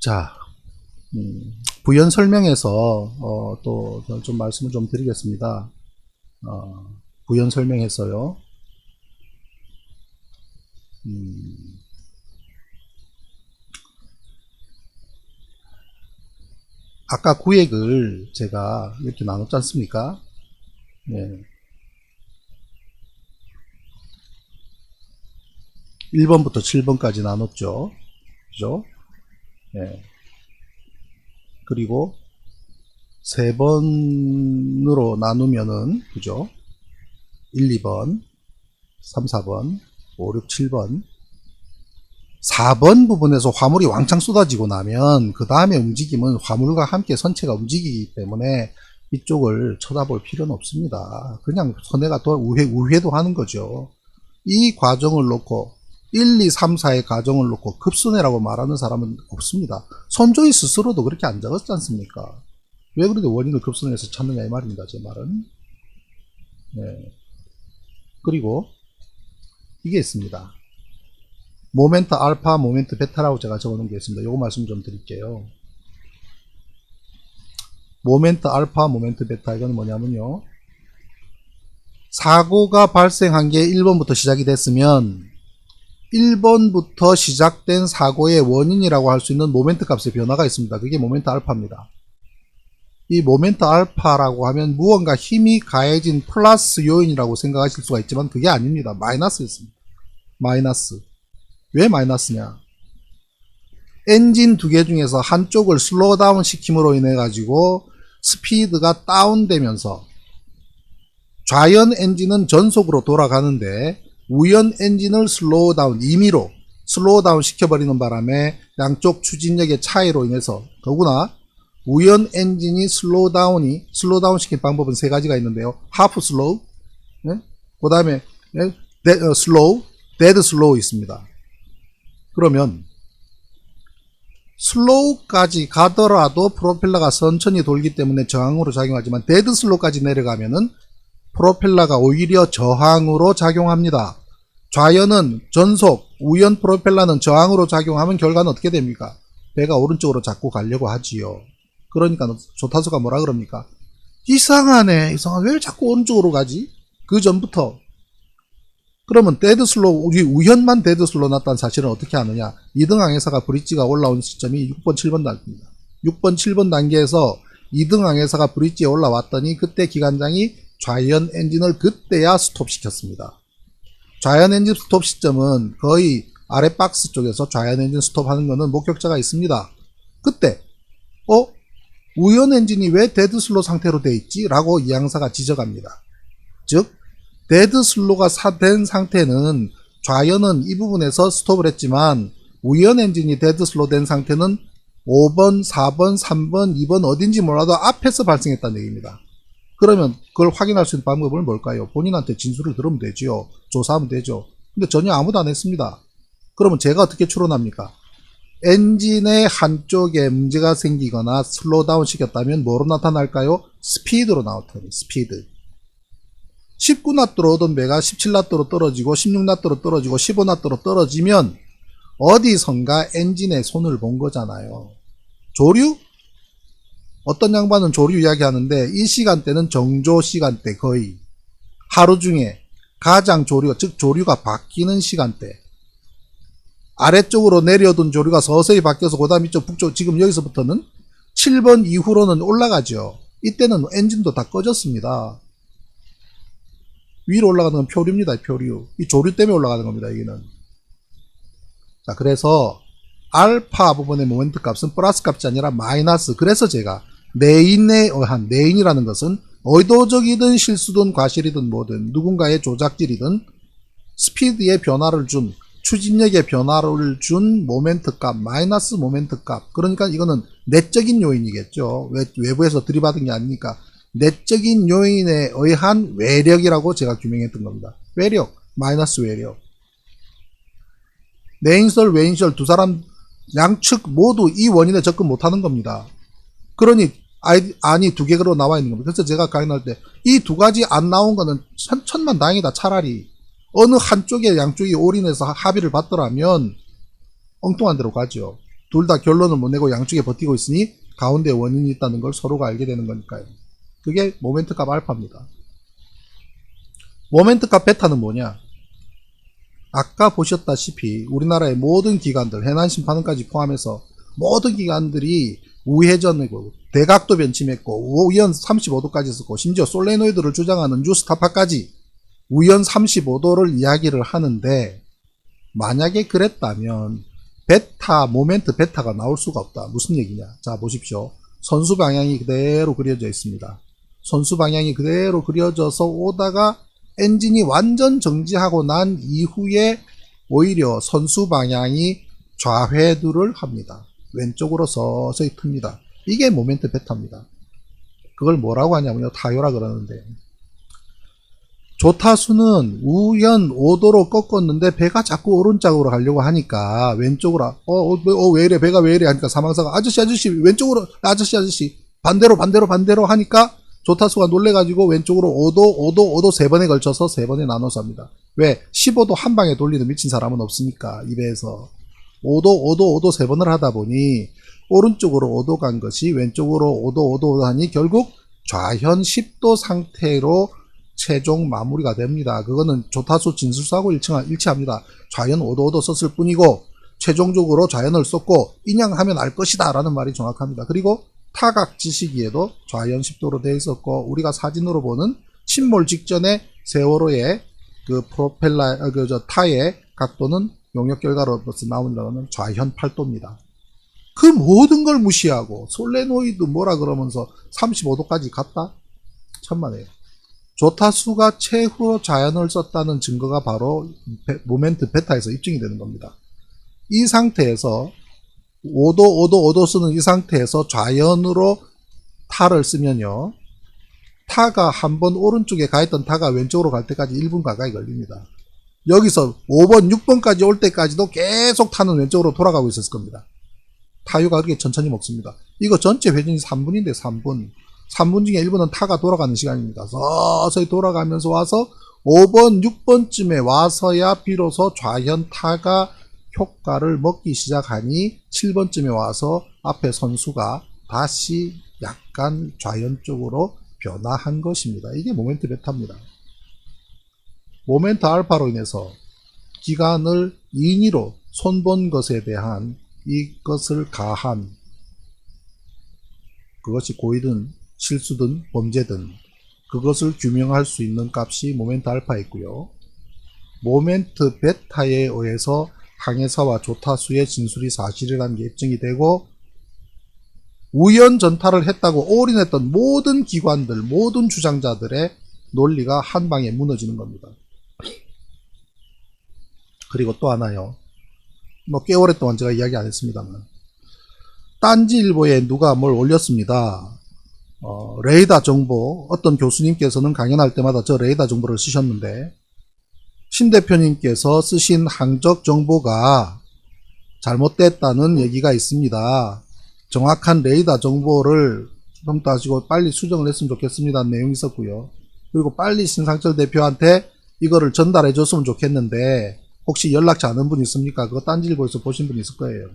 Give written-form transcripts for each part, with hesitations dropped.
자, 부연 설명에서 또 좀 말씀을 좀 드리겠습니다. 부연 설명에서요. 아까 구획을 제가 이렇게 나눴지 않습니까? 네. 1번부터 7번까지 나눴죠. 그죠? 네. 그리고 3번으로 나누면은, 그죠? 1, 2번, 3, 4번, 5, 6, 7번. 4번 부분에서 화물이 왕창 쏟아지고 나면 그 다음에 움직임은 화물과 함께 선체가 움직이기 때문에 이쪽을 쳐다볼 필요는 없습니다. 그냥 선회가 또 우회도 하는 거죠. 이 과정을 놓고 1, 2, 3, 4의 과정을 놓고 급선회라고 말하는 사람은 없습니다. 선조이 스스로도 그렇게 안 적었지 않습니까? 왜 그런데 원인을 급선회에서 찾느냐 이 말입니다. 제 말은. 네. 그리고 이게 있습니다. 모멘트 알파, 모멘트 베타라고 제가 적어놓은 게 있습니다. 요거 말씀 좀 드릴게요. 모멘트 알파, 모멘트 베타, 이건 뭐냐면요. 사고가 발생한 게 1번부터 시작이 됐으면 1번부터 시작된 사고의 원인이라고 할 수 있는 모멘트 값의 변화가 있습니다. 그게 모멘트 알파입니다. 이 모멘트 알파라고 하면 무언가 힘이 가해진 플러스 요인이라고 생각하실 수가 있지만 그게 아닙니다. 마이너스였습니다. 마이너스. 왜 마이너스냐? 엔진 두 개 중에서 한쪽을 슬로우 다운 시킴으로 인해 가지고 스피드가 다운되면서 좌연 엔진은 전속으로 돌아가는데 우연 엔진을 슬로우 다운, 임의로 슬로우 다운 시켜버리는 바람에 양쪽 추진력의 차이로 인해서, 더구나 우연 엔진이 슬로우 다운 시킨 방법은 3가지가 있는데요. 하프 슬로우, 네? 그 다음에 슬로우, 데드 슬로우 있습니다. 그러면 슬로우까지 가더라도 프로펠러가 천천히 돌기 때문에 저항으로 작용하지만 데드 슬로우까지 내려가면은 프로펠러가 오히려 저항으로 작용합니다. 좌연은 전속, 우연 프로펠러는 저항으로 작용하면 결과는 어떻게 됩니까? 배가 오른쪽으로 자꾸 가려고 하지요. 그러니까 조타수가 뭐라 그럽니까? 이상하네. 왜 자꾸 오른쪽으로 가지? 그 전부터. 그러면 데드 슬로우, 우리 우연만 데드 슬로우 났다는 사실은 어떻게 아느냐? 2등 항해사가 브릿지가 올라온 시점이 6번, 7번 단계입니다. 6번, 7번 단계에서 2등 항해사가 브릿지에 올라왔더니 그때 기관장이 좌연 엔진을 그때야 스톱시켰습니다. 좌연 엔진 스톱 시점은 거의 아래 박스 쪽에서 좌연 엔진 스톱하는 거는 목격자가 있습니다. 그때 우연 엔진이 왜 데드 슬로우 상태로 돼 있지? 라고 이 항사가 지적합니다. 즉 데드 슬로우가 된 상태는 좌연은 이 부분에서 스톱을 했지만 우연 엔진이 데드 슬로우 된 상태는 5번, 4번, 3번, 2번 어딘지 몰라도 앞에서 발생했다는 얘기입니다. 그러면 그걸 확인할 수 있는 방법은 뭘까요? 본인한테 진술을 들으면 되죠. 조사하면 되죠. 근데 전혀 아무도 안 했습니다. 그러면 제가 어떻게 추론합니까? 엔진의 한쪽에 문제가 생기거나 슬로우 다운 시켰다면 뭐로 나타날까요? 스피드로 나타나요. 스피드. 19나트로 오던 배가 17나트로 떨어지고 16나트로 떨어지고 15나트로 떨어지면 어디선가 엔진에 손을 본 거잖아요. 조류? 어떤 양반은 조류 이야기 하는데 이 시간대는 정조 시간대, 거의 하루 중에 가장 조류가, 즉 조류가 바뀌는 시간대. 아래쪽으로 내려둔 조류가 서서히 바뀌어서 그 다음 이쪽 북쪽, 지금 여기서부터는 7번 이후로는 올라가죠. 이때는 엔진도 다 꺼졌습니다. 위로 올라가는 건 표류입니다. 표류. 이 조류 때문에 올라가는 겁니다. 여기는. 자, 그래서 알파 부분의 모멘트 값은 플러스 값이 아니라 마이너스. 그래서 제가 내인에 의한, 내인이라는 것은 의도적이든 실수든 과실이든 뭐든 누군가의 조작질이든 스피드의 변화를 준, 추진력의 변화를 준 모멘트 값, 마이너스 모멘트 값. 그러니까 이거는 내적인 요인이겠죠. 외부에서 들이받은 게 아니니까. 내적인 요인에 의한 외력이라고 제가 규명했던 겁니다. 외력, 마이너스 외력. 내인설, 외인설 두 사람 양측 모두 이 원인에 접근 못하는 겁니다. 그러니 안이 두 개로 나와 있는 겁니다. 그래서 제가 강의할 때 이 두 가지 안 나온 거는 천만다행이다. 차라리 어느 한쪽에 양쪽이 올인해서 합의를 받더라면 엉뚱한 데로 가죠. 둘 다 결론을 못 내고 양쪽에 버티고 있으니 가운데 원인이 있다는 걸 서로가 알게 되는 거니까요. 그게 모멘트 값 알파입니다. 모멘트 값 베타는 뭐냐? 아까 보셨다시피 우리나라의 모든 기관들, 해난심판원까지 포함해서 모든 기관들이 우회전이고 대각도 변침했고 우연 35도까지 썼고 심지어 솔레노이드를 주장하는 뉴스타파까지 우연 35도를 이야기를 하는데, 만약에 그랬다면 베타, 모멘트 베타가 나올 수가 없다. 무슨 얘기냐? 자, 보십시오. 선수 방향이 그대로 그려져 있습니다. 선수 방향이 그대로 그려져서 오다가 엔진이 완전 정지하고 난 이후에 오히려 선수 방향이 좌회두를 합니다. 왼쪽으로 서서히 틉니다. 이게 모멘트 베타입니다. 그걸 뭐라고 하냐면요, 타요라 그러는데, 조타수는 우연 5도로 꺾었는데 배가 자꾸 오른쪽으로 가려고 하니까 왼쪽으로 왜 이래, 배가 왜 이래 하니까 사망사가 아저씨 왼쪽으로, 아저씨 반대로 하니까 조타수가 놀래가지고 왼쪽으로 5도 3번에 걸쳐서 3번에 나눠서 합니다. 왜? 15도 한 방에 돌리는 미친 사람은 없으니까 이 배에서 5도 3번을 하다 보니 오른쪽으로 5도 간 것이 왼쪽으로 5도 하니 결국 좌현 10도 상태로 최종 마무리가 됩니다. 그거는 조타수 진술서하고 일치합니다. 좌현 5도 썼을 뿐이고 최종적으로 좌현을 썼고 인양하면 알 것이다 라는 말이 정확합니다. 그리고 타각 지시기에도 좌현 10도로 되어 있었고, 우리가 사진으로 보는 침몰 직전에 세월호의 그 프로펠러, 타의 각도는 용역 결과로 나온다는 좌현 8도입니다. 그 모든 걸 무시하고 솔레노이드 뭐라 그러면서 35도까지 갔다? 천만에요. 조타수가 최후로 좌현을 썼다는 증거가 바로 모멘트 베타에서 입증이 되는 겁니다. 이 상태에서 5도 쓰는 이 상태에서 좌현으로 타를 쓰면요, 타가 한번 오른쪽에 가 있던 타가 왼쪽으로 갈 때까지 1분 가까이 걸립니다. 여기서 5번, 6번까지 올 때까지도 계속 타는 왼쪽으로 돌아가고 있었을 겁니다. 타유가 그렇게 천천히 먹습니다. 이거 전체 회전이 3분인데 3분 중에 1분은 타가 돌아가는 시간입니다. 서서히 돌아가면서 와서 5번, 6번쯤에 와서야 비로소 좌현 타가 효과를 먹기 시작하니 7번쯤에 와서 앞에 선수가 다시 약간 좌현 쪽으로 변화한 것입니다. 이게 모멘트 베타입니다. 모멘트 알파로 인해서 기관을 인위로 손본 것에 대한 이것을 가한, 그것이 고의든 실수든 범죄든 그것을 규명할 수 있는 값이 모멘트 알파였고요. 모멘트 베타에 의해서 항해사와 조타수의 진술이 사실이라는 게 입증이 되고, 우연 전타를 했다고 올인했던 모든 기관들, 모든 주장자들의 논리가 한 방에 무너지는 겁니다. 그리고 또 하나요. 꽤 오랫동안 제가 이야기 안 했습니다만, 딴지일보에 누가 뭘 올렸습니다. 레이더 정보, 어떤 교수님께서는 강연할 때마다 저 레이더 정보를 쓰셨는데, 신 대표님께서 쓰신 항적 정보가 잘못됐다는 얘기가 있습니다. 정확한 레이더 정보를 좀 따지고 빨리 수정을 했으면 좋겠습니다. 내용이 있었고요. 그리고 빨리 신상철 대표한테 이거를 전달해 줬으면 좋겠는데, 혹시 연락처 아는 분 있습니까? 그거 딴지일보에서 보신 분 있을 거예요.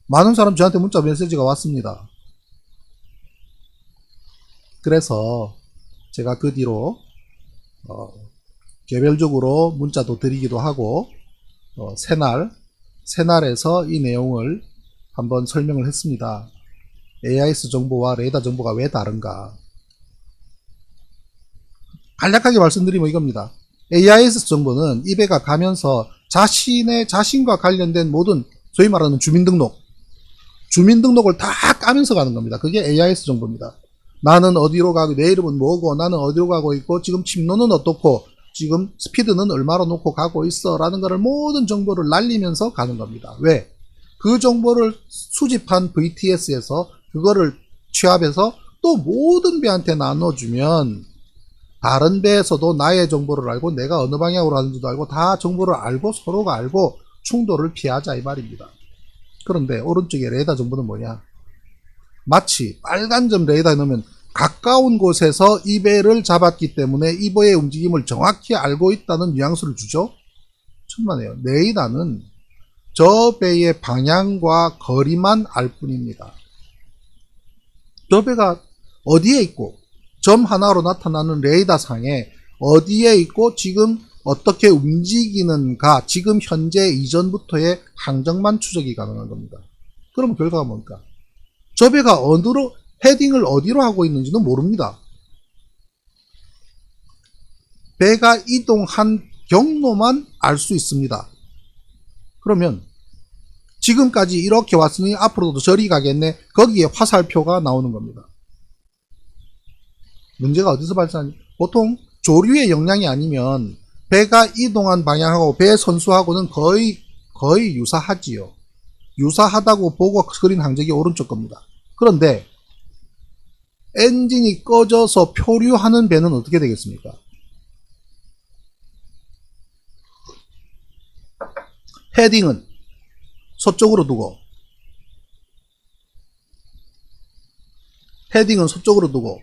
많은 사람 저한테 문자 메시지가 왔습니다. 그래서 제가 그 뒤로 개별적으로 문자도 드리기도 하고, 새날에서 이 내용을 한번 설명을 했습니다. AIS 정보와 레이더 정보가 왜 다른가. 간략하게 말씀드리면 이겁니다. AIS 정보는 이 배가 가면서 자신과 관련된 모든 소위 말하는 주민등록을 다 까면서 가는 겁니다. 그게 AIS 정보입니다. 나는 어디로 가고, 내 이름은 뭐고, 나는 어디로 가고 있고, 지금 침로는 어떻고, 지금 스피드는 얼마로 놓고 가고 있어 라는 거를 모든 정보를 날리면서 가는 겁니다. 왜? 그 정보를 수집한 VTS에서 그거를 취합해서 또 모든 배한테 나눠주면 다른 배에서도 나의 정보를 알고 내가 어느 방향으로 가는지도 알고 다 정보를 알고 서로가 알고 충돌을 피하자 이 말입니다. 그런데 오른쪽에 레이더 정보는 뭐냐? 마치 빨간 점 레이더에 넣으면 가까운 곳에서 이 배를 잡았기 때문에 이 배의 움직임을 정확히 알고 있다는 뉘앙스를 주죠. 천만에요. 레이더는 저 배의 방향과 거리만 알 뿐입니다. 저 배가 어디에 있고 점 하나로 나타나는 레이더 상에 어디에 있고 지금 어떻게 움직이는가, 지금 현재 이전부터의 항적만 추적이 가능한 겁니다. 그러면 결과가 뭡니까? 저 배가 어디로, 헤딩을 어디로 하고 있는지는 모릅니다. 배가 이동한 경로만 알 수 있습니다. 그러면 지금까지 이렇게 왔으니 앞으로도 저리 가겠네. 거기에 화살표가 나오는 겁니다. 문제가 어디서 발생하니? 보통 조류의 역량이 아니면 배가 이동한 방향하고 배 선수하고는 거의 유사하지요. 유사하다고 보고 그린 항적이 오른쪽 겁니다. 그런데 엔진이 꺼져서 표류하는 배는 어떻게 되겠습니까? 헤딩은 서쪽으로 두고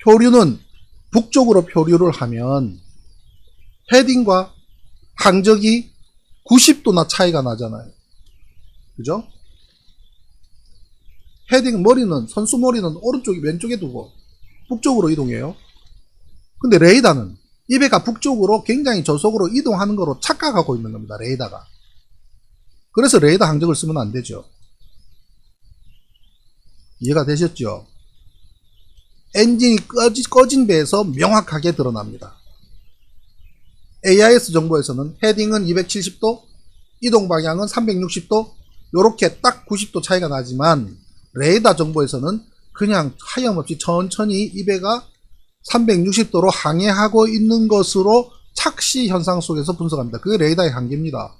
표류는 북쪽으로 표류를 하면 헤딩과 항적이 90도나 차이가 나잖아요. 그죠? 헤딩 머리는, 선수 머리는 오른쪽이 왼쪽에 두고 북쪽으로 이동해요. 근데 레이더는 이 배가 북쪽으로 굉장히 저속으로 이동하는 거로 착각하고 있는 겁니다. 레이더가. 그래서 레이더 항적을 쓰면 안 되죠. 이해가 되셨죠? 엔진이 꺼진 배에서 명확하게 드러납니다. AIS 정보에서는 헤딩은 270도, 이동 방향은 360도, 요렇게 딱 90도 차이가 나지만 레이더 정보에서는 그냥 하염없이 천천히 이 배가 360도로 항해하고 있는 것으로 착시 현상 속에서 분석합니다. 그게 레이더의 한계입니다.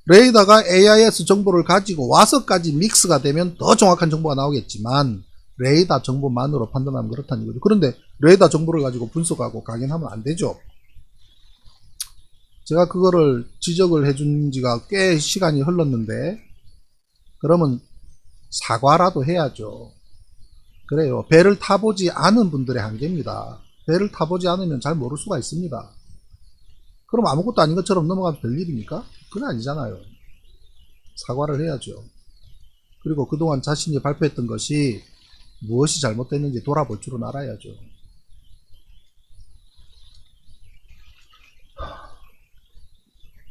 레이더가 AIS 정보를 가지고 와서까지 믹스가 되면 더 정확한 정보가 나오겠지만 레이더 정보만으로 판단하면 그렇다는 거죠. 그런데 레이더 정보를 가지고 분석하고 강연하면 안 되죠. 제가 그거를 지적을 해준 지가 꽤 시간이 흘렀는데 그러면 사과라도 해야죠. 그래요. 배를 타보지 않은 분들의 한계입니다. 배를 타보지 않으면 잘 모를 수가 있습니다. 그럼 아무것도 아닌 것처럼 넘어가면 될 일입니까? 그건 아니잖아요. 사과를 해야죠. 그리고 그동안 자신이 발표했던 것이 무엇이 잘못됐는지 돌아볼 줄은 알아야죠.